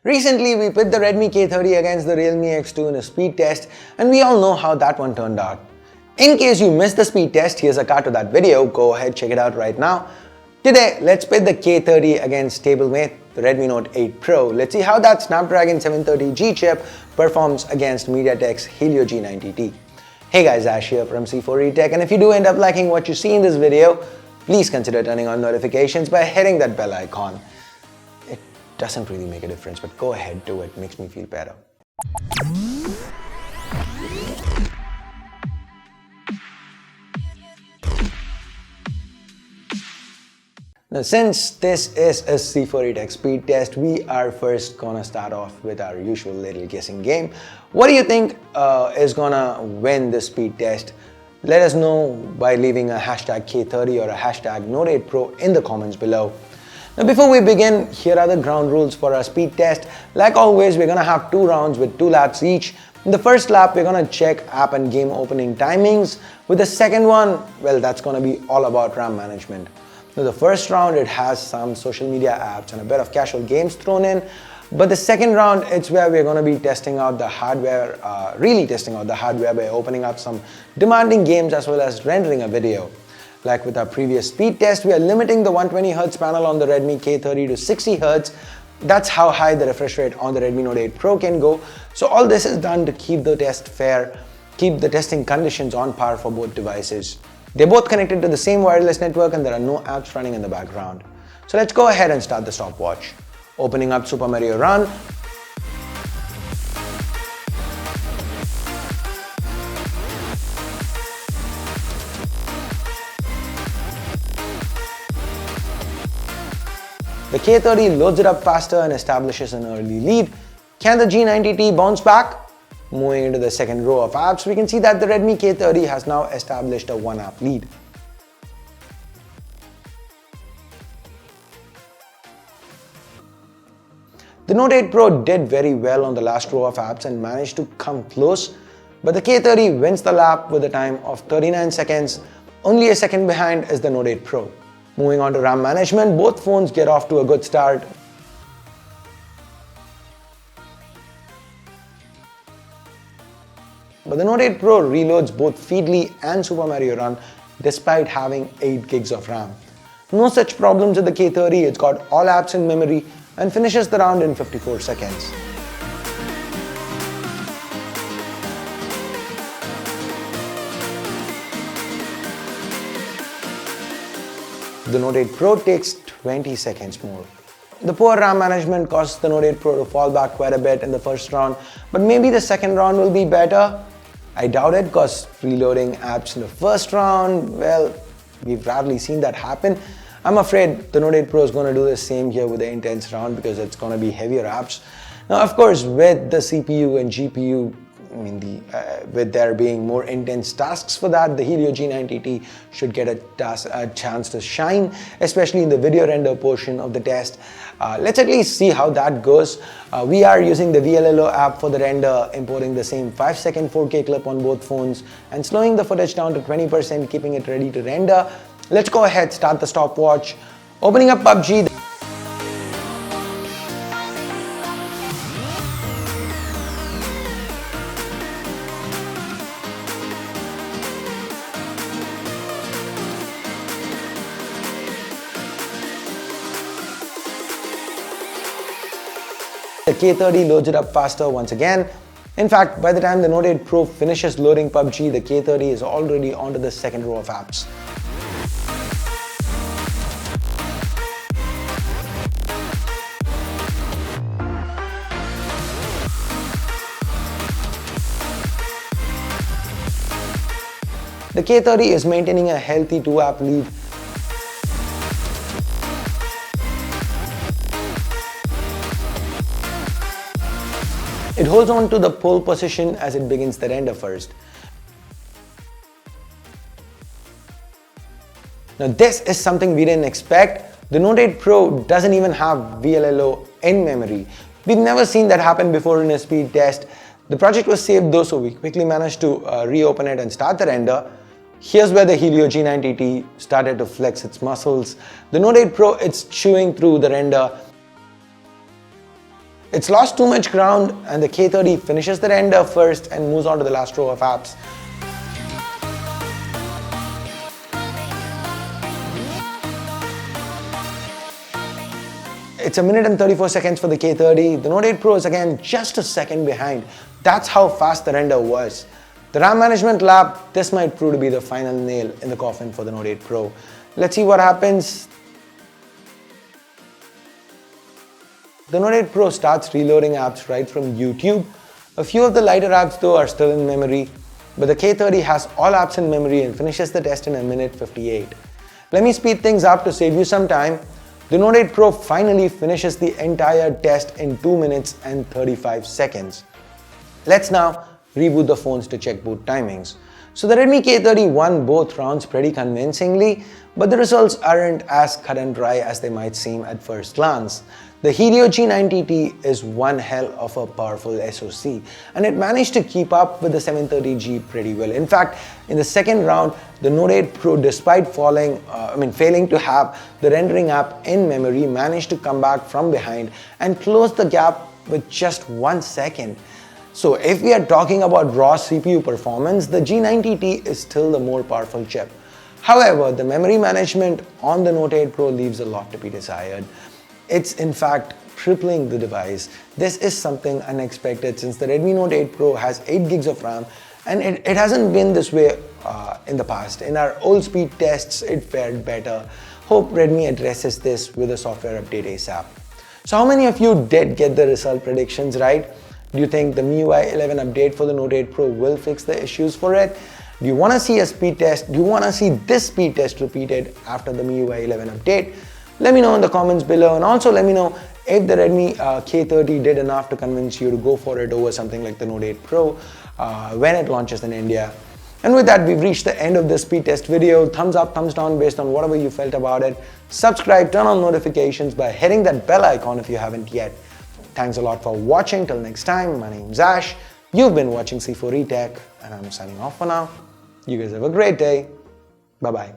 Recently, we put the Redmi K30 against the Realme X2 in a speed test, and we all know how that one turned out. In case you missed the speed test, here's a card to that video. Go ahead, check it out right now. Today, let's pit the K30 against stablemate, the Redmi Note 8 Pro. Let's see how that Snapdragon 730G chip performs against Mediatek's Helio G90T. Hey guys, Ash here from C4E Tech, and if you do end up liking what you see in this video, please consider turning on notifications by hitting that bell icon. It doesn't really make a difference, but go ahead, do it. Makes me feel better. Now, since this is a C4E Tech speed test, we are first gonna start off with our usual little guessing game. What do you think is gonna win this speed test? Let us know by leaving a hashtag K30 or a hashtag Note 8 Pro in the comments below. Now, before we begin, here are the ground rules for our speed test. Like always, we're gonna have 2 rounds with 2 laps each. In the first lap, we're gonna check app and game opening timings. With the second one, well, that's gonna be all about RAM management. Now, the first round, it has some social media apps and a bit of casual games thrown in. But the second round, it's where we're going to be testing out the hardware, really testing out the hardware by opening up some demanding games as well as rendering a video. Like with our previous speed test, we are limiting the 120Hz panel on the Redmi K30 to 60Hz. That's how high the refresh rate on the Redmi Note 8 Pro can go. So all this is done to keep the test fair, keep the testing conditions on par for both devices. They're both connected to the same wireless network and there are no apps running in the background. So let's go ahead and start the stopwatch. Opening up Super Mario Run. The K30 loads it up faster and establishes an early lead. Can the G90T bounce back? Moving into the second row of apps, we can see that the Redmi K30 has now established a 1-app lead. The Note 8 Pro did very well on the last row of apps and managed to come close, but the K30 wins the lap with a time of 39 seconds. Only a second behind is the Note 8 Pro. Moving on to RAM management, both phones get off to a good start. But the Note 8 Pro reloads both Feedly and Super Mario Run despite having 8 gigs of RAM. No such problems with the K30, it's got all apps in memory and finishes the round in 54 seconds. The Note 8 Pro takes 20 seconds more. The poor RAM management caused the Note 8 Pro to fall back quite a bit in the first round, but maybe the second round will be better. I doubt it because reloading apps in the first round, well, we've rarely seen that happen. I'm afraid the Note 8 Pro is going to do the same here with the intense round because it's going to be heavier apps. Now, of course, with the CPU and GPU, with there being more intense tasks for that, the Helio G90T should get a chance to shine, especially in the video render portion of the test. Let's at least see how that goes. We are using the VLLO app for the render, importing the same 5-second 4K clip on both phones and slowing the footage down to 20%, keeping it ready to render. Let's go ahead, start the stopwatch. Opening up PUBG. The K30 loads it up faster once again. In fact, by the time the Note 8 Pro finishes loading PUBG, the K30 is already onto the second row of apps. The K30 is maintaining a healthy 2-app lead. It holds on to the pole position as it begins the render first. Now this is something we didn't expect. The Note 8 Pro doesn't even have VLLO in memory. We've never seen that happen before in a speed test. The project was saved though, so we quickly managed to reopen it and start the render. Here's where the Helio G90T started to flex its muscles. The Note 8 Pro, it's chewing through the render. It's lost too much ground and the K30 finishes the render first and moves on to the last row of apps. It's a minute and 34 seconds for the K30. The Note 8 Pro is again just a second behind. That's how fast the render was. The RAM management lab, this might prove to be the final nail in the coffin for the Note 8 Pro. Let's see what happens. The Note 8 Pro starts reloading apps right from YouTube. A few of the lighter apps though are still in memory, but the K30 has all apps in memory and finishes the test in a minute 58. Let me speed things up to save you some time. The Note 8 Pro finally finishes the entire test in 2 minutes and 35 seconds. Let's now reboot the phones to check boot timings. So the Redmi K30 won both rounds pretty convincingly, but the results aren't as cut and dry as they might seem at first glance. The Helio G90T is one hell of a powerful SoC, and it managed to keep up with the 730G pretty well. In fact, in the second round, the Note 8 Pro, despite failing to have the rendering app in memory, managed to come back from behind and close the gap with just 1 second. So if we are talking about raw CPU performance, the G90T is still the more powerful chip. However, the memory management on the Note 8 Pro leaves a lot to be desired. It's in fact tripling the device. This is something unexpected since the Redmi Note 8 Pro has 8 gigs of RAM and it hasn't been this way in the past. In our old speed tests, it fared better. Hope Redmi addresses this with a software update ASAP. So how many of you did get the result predictions right? Do you think the MIUI 11 update for the Note 8 Pro will fix the issues for it? Do you want to see a speed test? Do you want to see this speed test repeated after the MIUI 11 update? Let me know in the comments below, and also let me know if the Redmi K30 did enough to convince you to go for it over something like the Note 8 Pro when it launches in India. And with that, we've reached the end of this speed test video. Thumbs up, thumbs down based on whatever you felt about it. Subscribe, turn on notifications by hitting that bell icon if you haven't yet. Thanks a lot for watching. Till next time, my name's Ash. You've been watching C4E Tech, and I'm signing off for now. You guys have a great day. Bye-bye.